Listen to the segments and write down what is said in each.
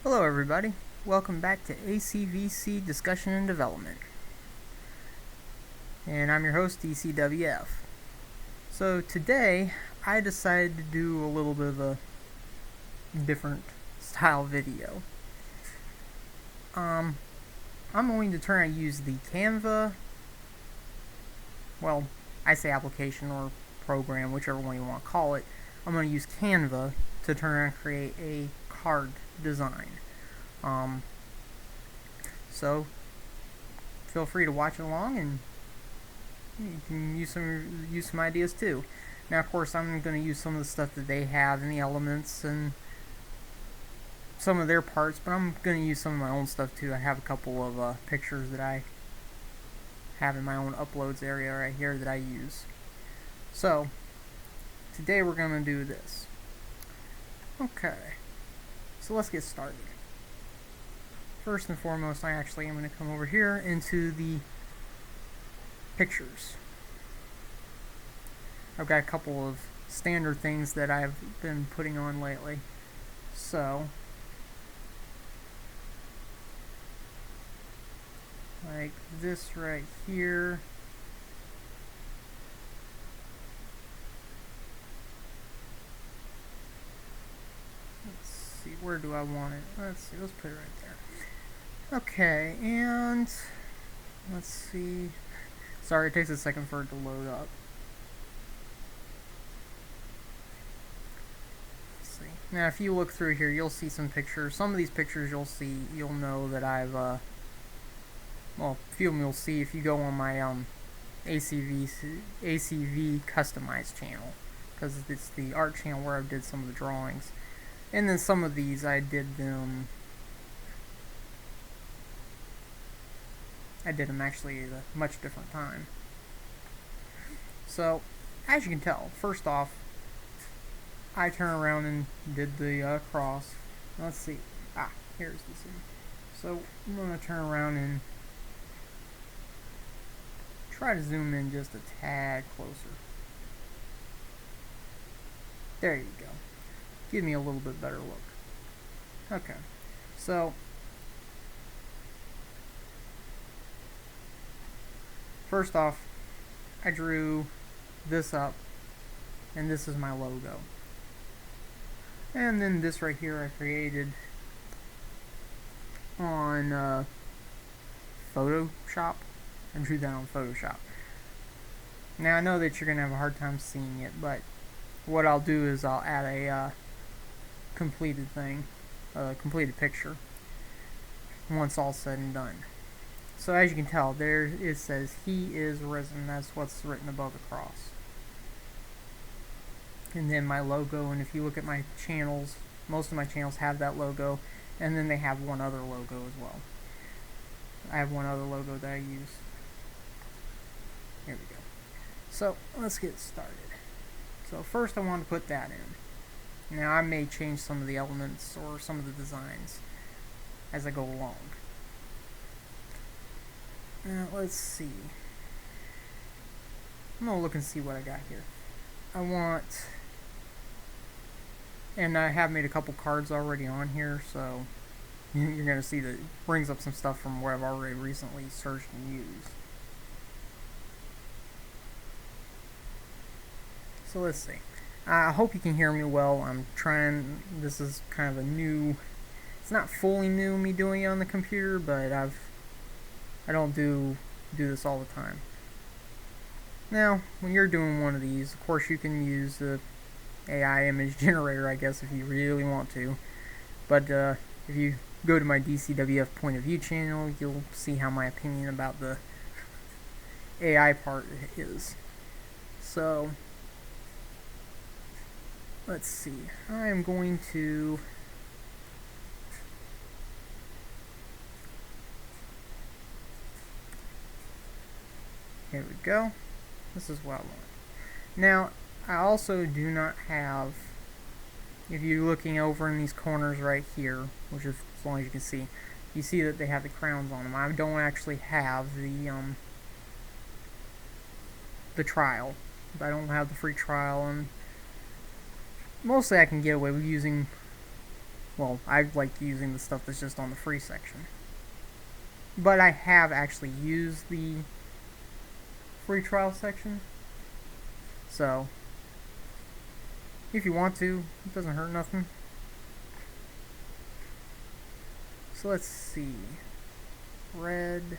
Hello everybody, welcome back to A.C.V.C. Discussion and Development. And I'm your host, DCWF. So today, I decided to do a little bit of a different style video. I'm going to try and use the Canva, well, I say application or program, whichever one you want to call it. I'm going to use Canva to turn around and create a card design. So feel free to watch along, and you can use some ideas too. Now, of course, I'm going to use some of the stuff that they have in the elements and some of their parts, but I'm going to use some of my own stuff too. I have a couple of pictures that I have in my own uploads area right here that I use. So today we're going to do this. Okay, so let's get started. First and foremost, I actually am going to come over here into the pictures. I've got a couple of standard things that I've been putting on lately. So, like this right here. Let's see, where do I want it? Let's see, let's put it right there. Okay, and let's see. Sorry, it takes a second for it to load up. Let's see. Now, if you look through here, you'll see some pictures. Some of these pictures you'll know that I've, well, a few of them you'll see if you go on my A.C.V. customized channel, because it's the art channel where I did some of the drawings. And then some of these I did them actually at a much different time. So, as you can tell, first off, I turn around and did the cross. Let's see. Here's the scene. So, I'm going to turn around and try to zoom in just a tad closer. There you go. Give me a little bit better look. Okay. So, first off, I drew this up, and this is my logo. And then this right here I created on Photoshop. I drew that on Photoshop. Now I know that you're going to have a hard time seeing it, but what I'll do is I'll add a completed completed picture once all's said and done. So as you can tell, there it says "He is risen." That's what's written above the cross. And then my logo, and if you look at my channels, most of my channels have that logo, and then they have one other logo as well. I have one other logo that I use. Here we go. So let's get started. So first I want to put that in. Now I may change some of the elements or some of the designs as I go along. Let's see. I'm going to look and see what I got here. And I have made a couple cards already on here, so you're going to see that it brings up some stuff from where I've already recently searched and used. So let's see. I hope you can hear me well. I'm trying, this is kind of a new, it's not fully new me doing it on the computer, but I don't do this all the time. Now, when you're doing one of these, of course you can use the AI image generator, I guess, if you really want to. But if you go to my DCWF point of view channel, you'll see how my opinion about the AI part is. So, let's see. I am going to here we go. This is what I want. Now, I also do not have, if you're looking over in these corners right here, which is as long as you can see, you see that they have the crowns on them. I don't actually have the trial. I don't have the free trial, and mostly I can get away with using Well, I like using the stuff that's just on the free section. But I have actually used the free trial section. So, if you want to, it doesn't hurt nothing. So let's see. Red.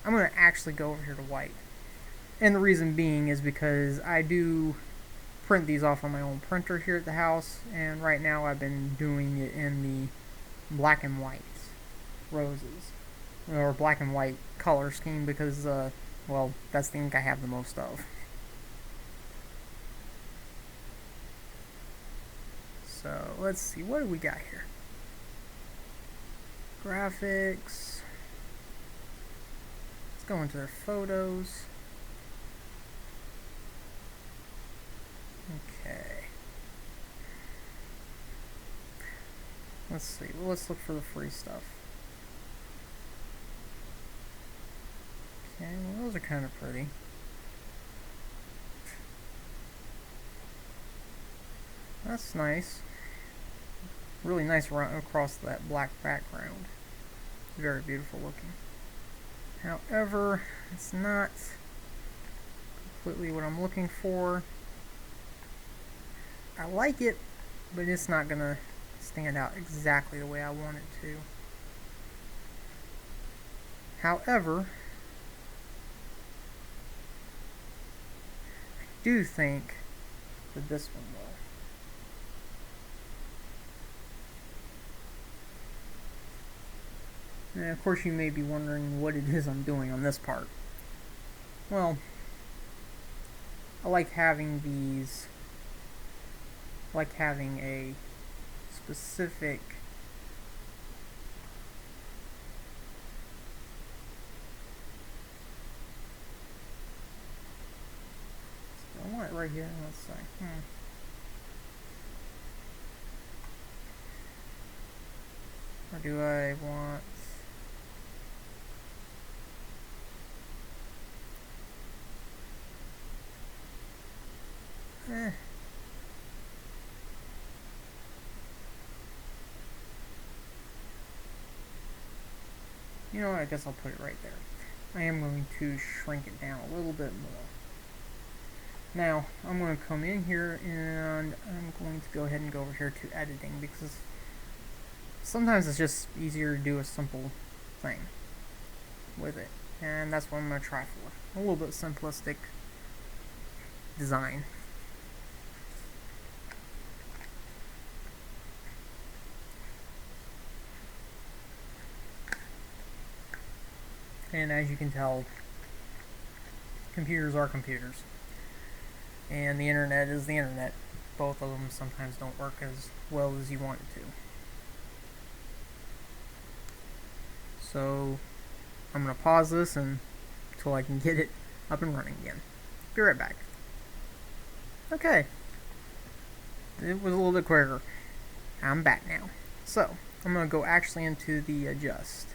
I'm going to actually go over here to white. And the reason being is because I do print these off on my own printer here at the house, and right now I've been doing it in the black and white roses, or black and white color scheme, because well, that's the ink I have the most of. So let's see, what do we got here? Graphics. Let's go into their photos. Okay. Let's see. Well, let's look for the free stuff. Okay, well, those are kind of pretty. That's nice. Really nice run across that black background. Very beautiful looking. However, it's not completely what I'm looking for. I like it, but it's not gonna stand out exactly the way I want it to. However, I do think that this one will. And of course you may be wondering what it is I'm doing on this part. Well, I like having these, like having a specific I want it right here. Let's see. Or do I want you know what, I guess I'll put it right there. I am going to shrink it down a little bit more. Now, I'm going to come in here and I'm going to go ahead and go over here to editing, because sometimes it's just easier to do a simple thing with it. And that's what I'm going to try for. A little bit simplistic design. And as you can tell, computers are computers. And the internet is the internet. Both of them sometimes don't work as well as you want it to. So I'm going to pause this until I can get it up and running again. Be right back. Okay. It was a little bit quicker. I'm back now. So I'm going to go actually into the adjust.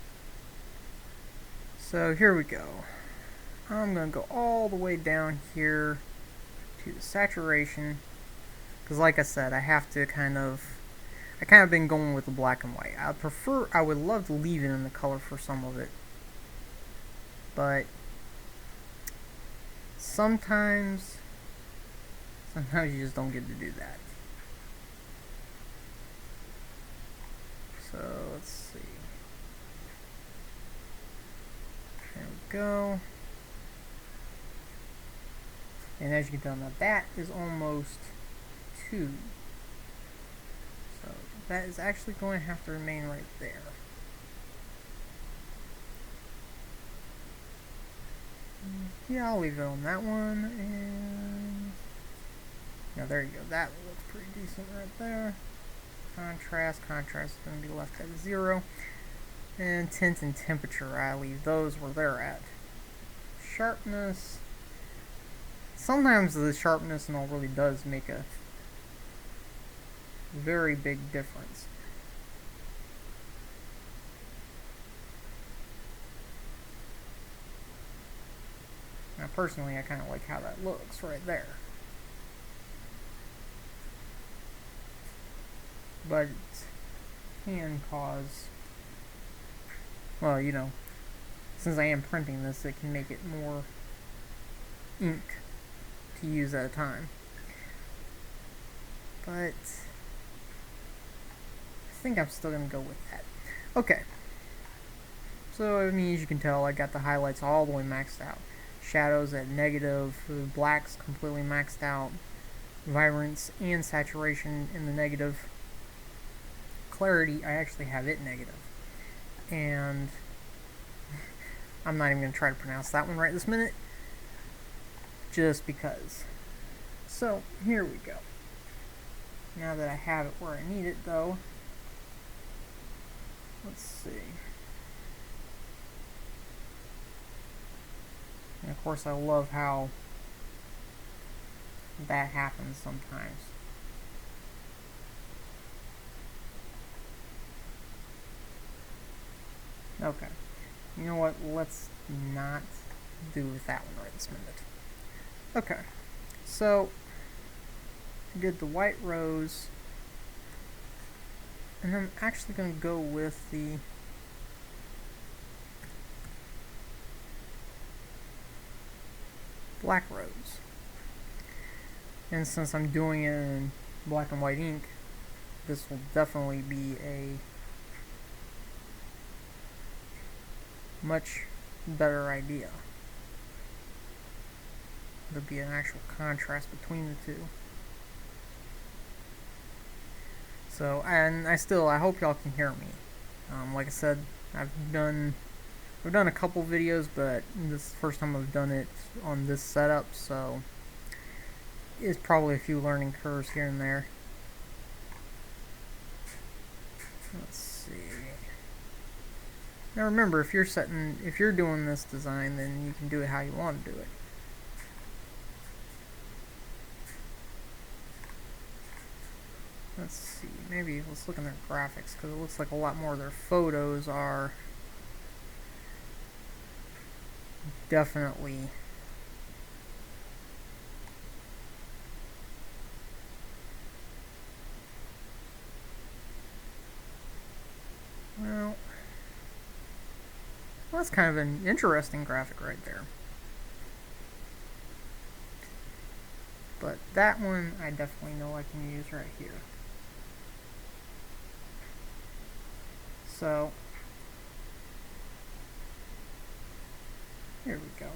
So here we go. I'm going to go all the way down here to the saturation, because like I said, I have to kind of been going with the black and white. I would love to leave it in the color for some of it, but sometimes you just don't get to do that. So let's see. There we go. And as you can tell, now that is almost 2. So that is actually going to have to remain right there. Yeah, I'll leave it on that one. And now there you go. That looks pretty decent right there. Contrast is going to be left at 0. And tint and temperature, I leave those where they're at. Sharpness. Sometimes the sharpness and all really does make a very big difference. Now personally, I kind of like how that looks right there. but it can cause, well, you know, since I am printing this, it can make it more ink to use at a time. But I think I'm still going to go with that. Okay. So, I mean, as you can tell, I got the highlights all the way maxed out. Shadows at negative, blacks completely maxed out, vibrance and saturation in the negative. Clarity, I actually have it negative. And I'm not even going to try to pronounce that one right this minute, just because. So, here we go. Now that I have it where I need it, though, let's see. And of course, I love how that happens sometimes. Okay. You know what? Let's not do with that one right this minute. Okay. So, I did the white rose. And I'm actually going to go with the black rose. And since I'm doing it in black and white ink, this will definitely be a much better idea. There'll be an actual contrast between the two. So, and I hope y'all can hear me. Like I said, I've done a couple videos, but this is the first time I've done it on this setup, so it's probably a few learning curves here and there. Let's see. Now remember, if you're doing this design, then you can do it how you want to do it. Let's see, maybe let's look in their graphics, because it looks like a lot more of their photos are definitely well, that's kind of an interesting graphic right there. But that one I definitely know I can use right here. So, here we go.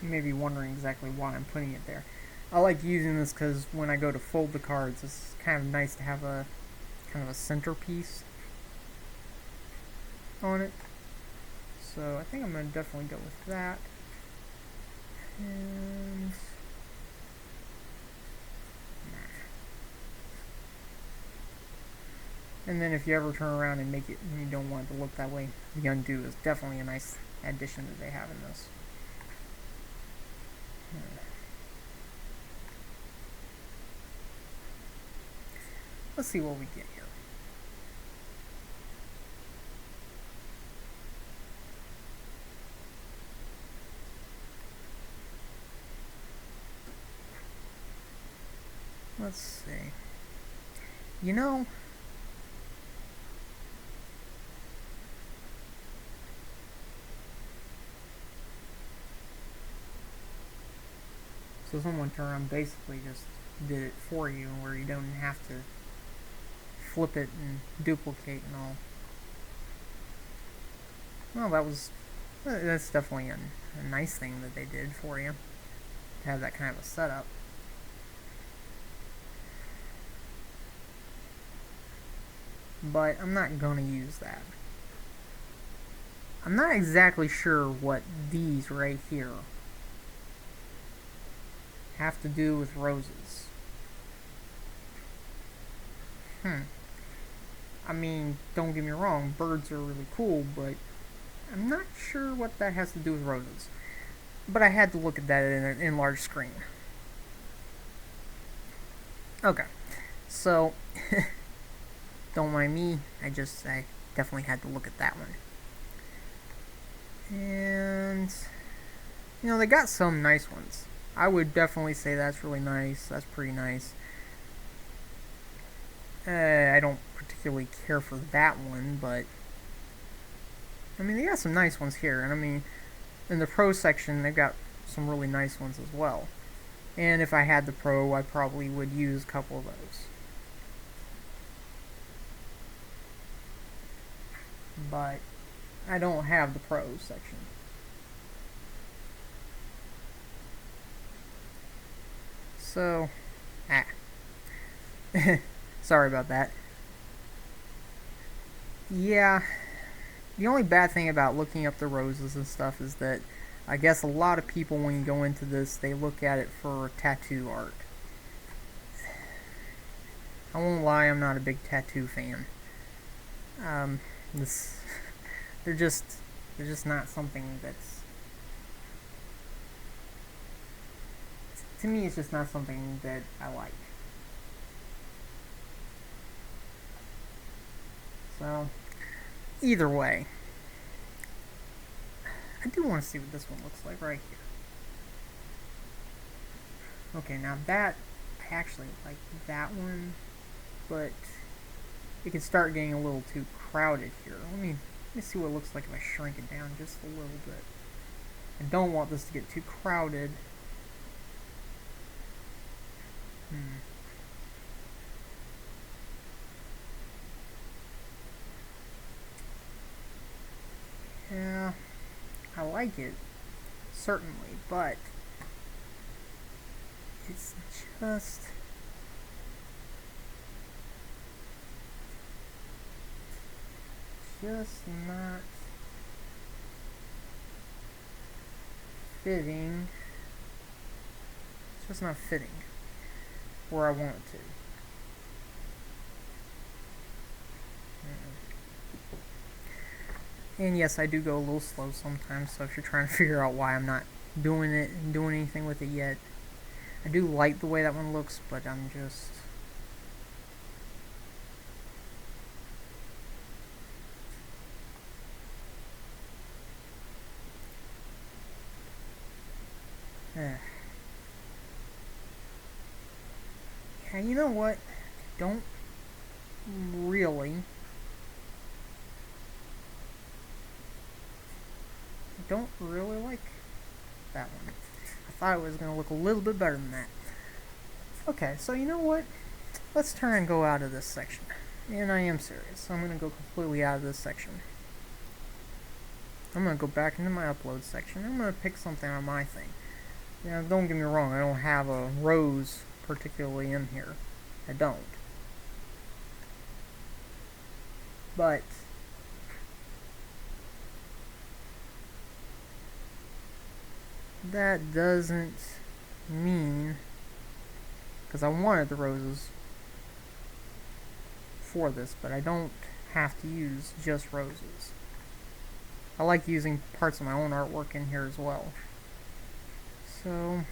You may be wondering exactly why I'm putting it there. I like using this because when I go to fold the cards, it's kind of nice to have a kind of a centerpiece on it. So I think I'm going to definitely go with that. And then if you ever turn around and make it and you don't want it to look that way, the undo is definitely a nice addition that they have in this. Let's see what we get here. Let's see. You know, so someone turned around basically just did it for you, where you don't have to flip it and duplicate and all. Well, that's definitely a nice thing that they did for you, to have that kind of a setup. But I'm not going to use that. I'm not exactly sure what these right here have to do with roses. I mean, don't get me wrong, birds are really cool, but I'm not sure what that has to do with roses. But I had to look at that in an enlarged screen. Okay, so don't mind me, I definitely had to look at that one. And you know, they got some nice ones. I would definitely say that's really nice. That's pretty nice. I don't particularly care for that one, but I mean, they got some nice ones here, and I mean, in the Pro section, they've got some really nice ones as well. And if I had the Pro, I probably would use a couple of those. But I don't have the Pro section. So, sorry about that. Yeah, the only bad thing about looking up the roses and stuff is that I guess a lot of people, when you go into this, they look at it for tattoo art. I won't lie, I'm not a big tattoo fan. This, they're just not something that's, to me, it's just not something that I like. So, either way, I do want to see what this one looks like right here. Okay, now that, I actually like that one, but it could start getting a little too crowded here. Let me see what it looks like if I shrink it down just a little bit. I don't want this to get too crowded. Yeah, I like it, certainly, but it's just not fitting. It's just not fitting where I want it to. And yes, I do go a little slow sometimes, so if you're trying to figure out why I'm not doing anything with it yet, I do like the way that one looks, but I'm just... Yeah, you know what? Don't really like that one. I thought it was going to look a little bit better than that. Okay, so you know what? Let's try and go out of this section. And I am serious. I'm going to go completely out of this section. I'm going to go back into my upload section. I'm going to pick something on my thing. Now, don't get me wrong, I don't have a rose particularly in here. I don't. But that doesn't mean, because I wanted the roses for this, but I don't have to use just roses. I like using parts of my own artwork in here as well. So,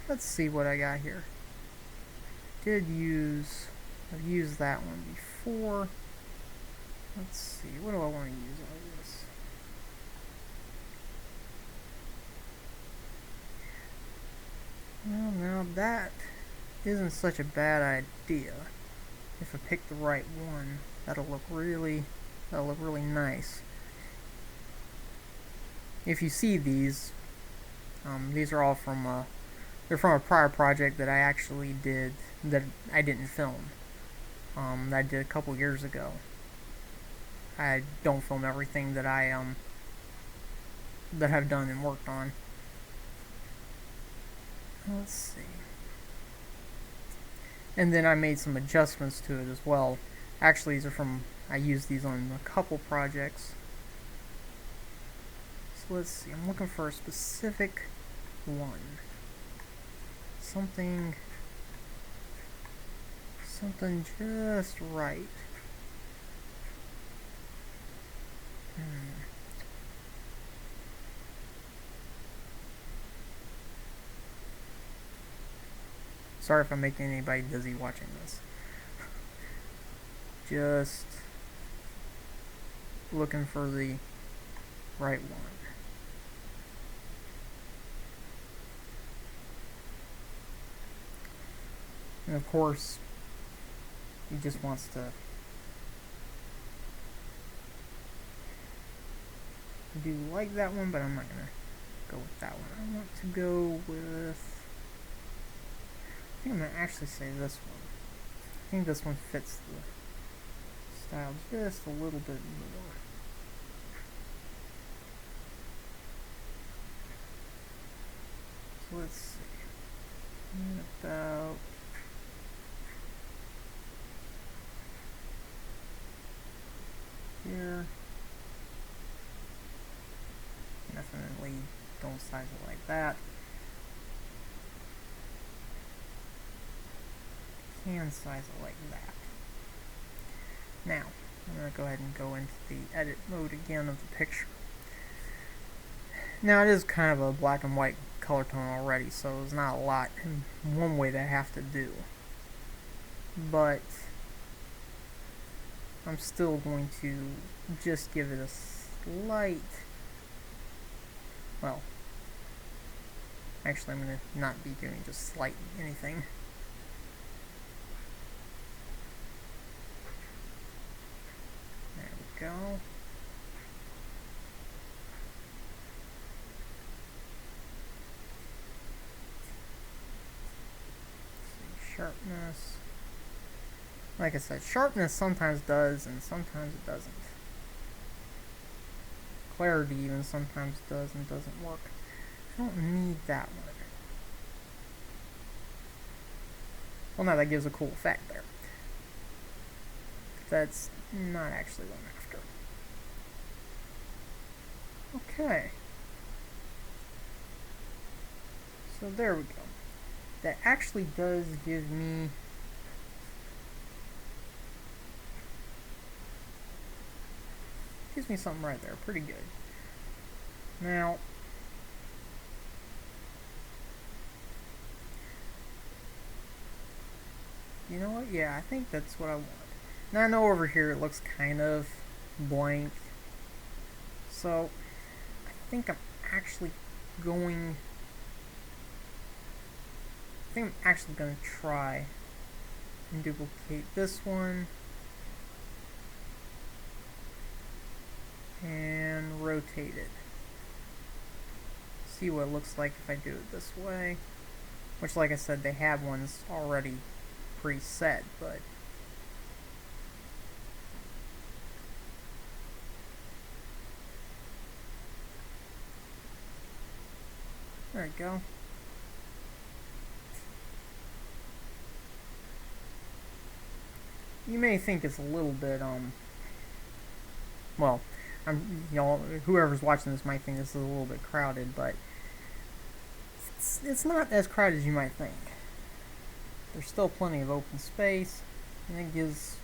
let's see what I got here. I've used that one before. Let's see, what do I want to use out of this? Well, now that isn't such a bad idea. If I pick the right one, that'll look really nice. If you see these are all from they're from a prior project that I actually did that I didn't film. That I did a couple years ago. I don't film everything that I've done and worked on. Let's see. And then I made some adjustments to it as well. Actually, these are from, I used these on a couple projects. So let's see, I'm looking for a specific one. Something just right. Sorry if I'm making anybody dizzy watching this. Just looking for the right one. And of course, he just wants to do like that one, but I'm not going to go with that one. I want to go with, I think I'm going to actually say this one. I think this one fits the style just a little bit more. So let's see. And about here. Definitely don't size it like that. Can size it like that. Now, I'm going to go ahead and go into the edit mode again of the picture. Now, it is kind of a black and white color tone already, so there's not a lot in one way that I have to do. But I'm still going to just give it a slight, well, actually I'm going to not be doing just slight anything. There we go. Sharpness. Like I said, sharpness sometimes does and sometimes it doesn't. Clarity even sometimes does and doesn't work. I don't need that one. Well, now that gives a cool effect there. That's not actually what I'm after. Okay. So there we go. That actually does give me something right there, pretty good. Now, you know what? Yeah, I think that's what I want. Now I know over here it looks kind of blank, so I think I'm actually going to try and duplicate this one and rotate it. See what it looks like if I do it this way. Which, like I said, they have ones already preset, but there we go. You may think it's a little bit, well, whoever's watching this might think this is a little bit crowded, but it's not as crowded as you might think. There's still plenty of open space, and it gives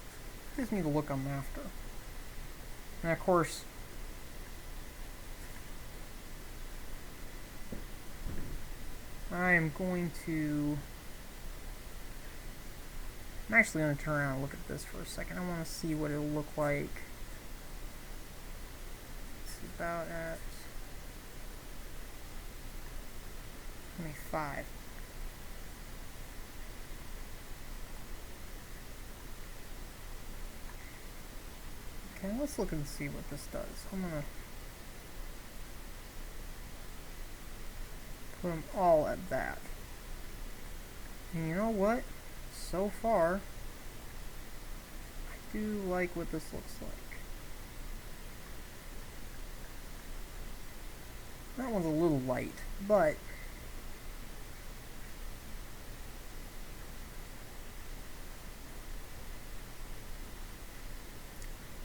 me the look I'm after. And of course, I'm actually going to turn around and look at this for a second. I want to see what it'll look like. It's about at 25. Okay, let's look and see what this does. I'm going to put them all at that. And you know what? So far, I do like what this looks like. That one's a little light, but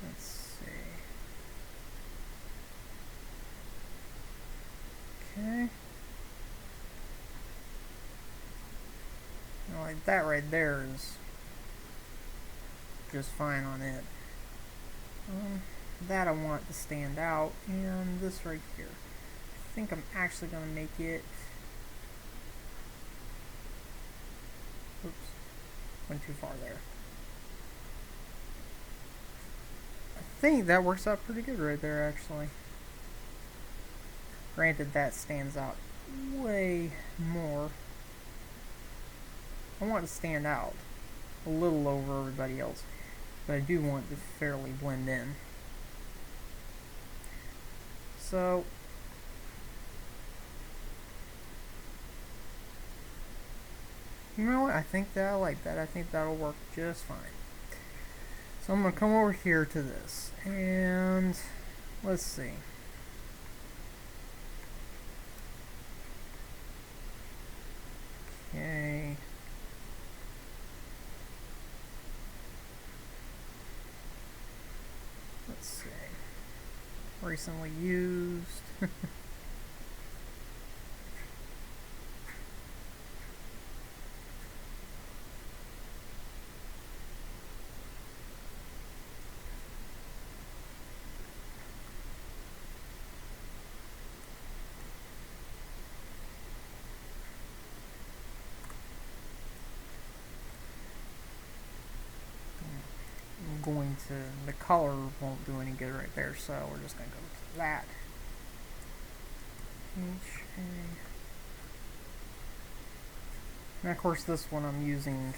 let's see. Okay. Like that right there is just fine on it. That I want to stand out, and this right here. I think I'm actually going to make it. Oops, went too far there. I think that works out pretty good right there, actually. Granted, that stands out way more. I want it to stand out a little over everybody else, but I do want it to fairly blend in. So you know what? I think that I like that. I think that'll work just fine. So I'm going to come over here to this, and let's see. Okay. Let's see. Recently used. Going to, the color won't do any good right there, so we're just going to go to that. Now of course this one I'm using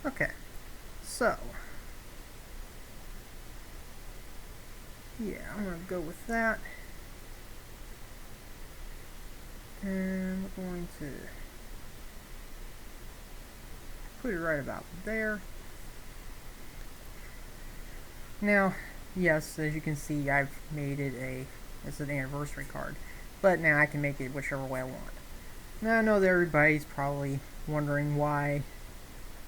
Okay, so yeah, I'm going to go with that, and we're going to put it right about there. Now, yes, as you can see, I've made it it's an anniversary card, but now I can make it whichever way I want. Now I know that everybody's probably wondering why,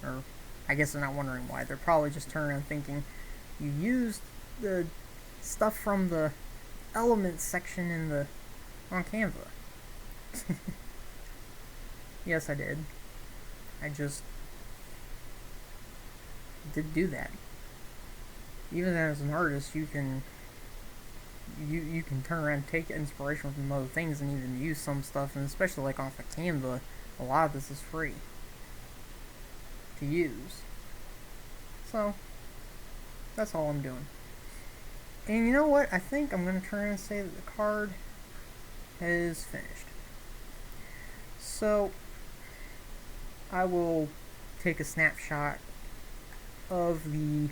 or I guess they're not wondering why, they're probably just turning around thinking, you used the stuff from the elements section on Canva. Yes, I did. I just did do that. Even as an artist, you can turn around and take inspiration from other things and even use some stuff, and especially like off of Canva, a lot of this is free to use. So that's all I'm doing. And you know what? I think I'm going to turn around and say that the card is finished. So I will take a snapshot of the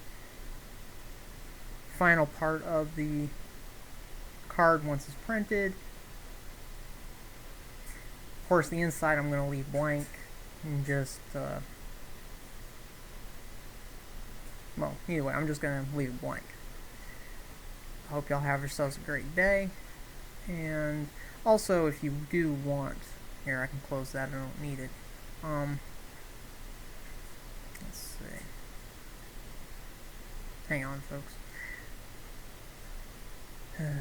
final part of the card once it's printed. Of course, the inside I'm going to leave blank and just well, either way, I'm just going to leave it blank. I hope y'all have yourselves a great day. And also, if you do want, here, I can close that, I don't need it. Let's see. Hang on, folks. Okay.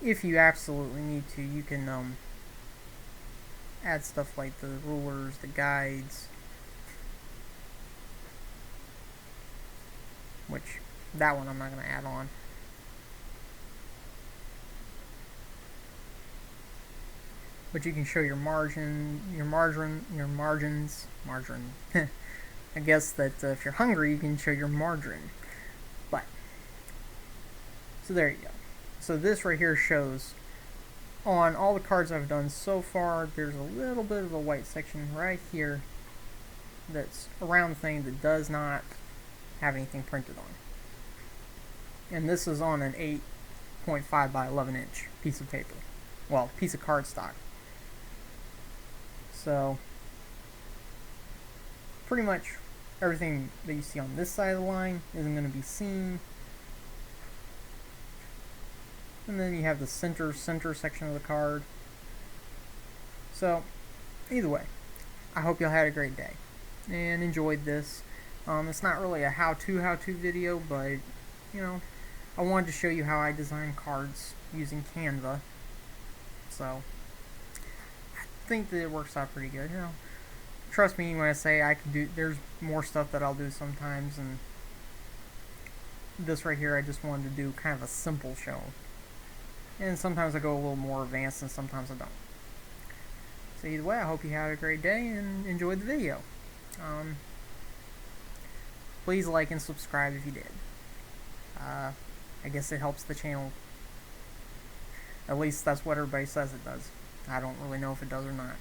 If you absolutely need to, you can add stuff like the rulers, the guides, which that one I'm not going to add on. But you can show your margins. I guess that if you're hungry, you can show your margin. But so there you go. So this right here shows on all the cards I've done so far. There's a little bit of a white section right here that's around the thing that does not have anything printed on. And this is on an 8.5 by 11 inch piece of paper. Well, piece of cardstock. So pretty much everything that you see on this side of the line isn't going to be seen. And then you have the center section of the card. So either way, I hope y'all had a great day and enjoyed this. It's not really a how-to video, but you know, I wanted to show you how I design cards using Canva. So I think that it works out pretty good. You know, trust me when I say I can do. There's more stuff that I'll do sometimes, and this right here, I just wanted to do kind of a simple show. And sometimes I go a little more advanced and sometimes I don't. So either way, I hope you had a great day and enjoyed the video. Please like and subscribe if you did. I guess it helps the channel. At least that's what everybody says it does. I don't really know if it does or not.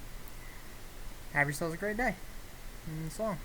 Have yourselves a great day. And so long.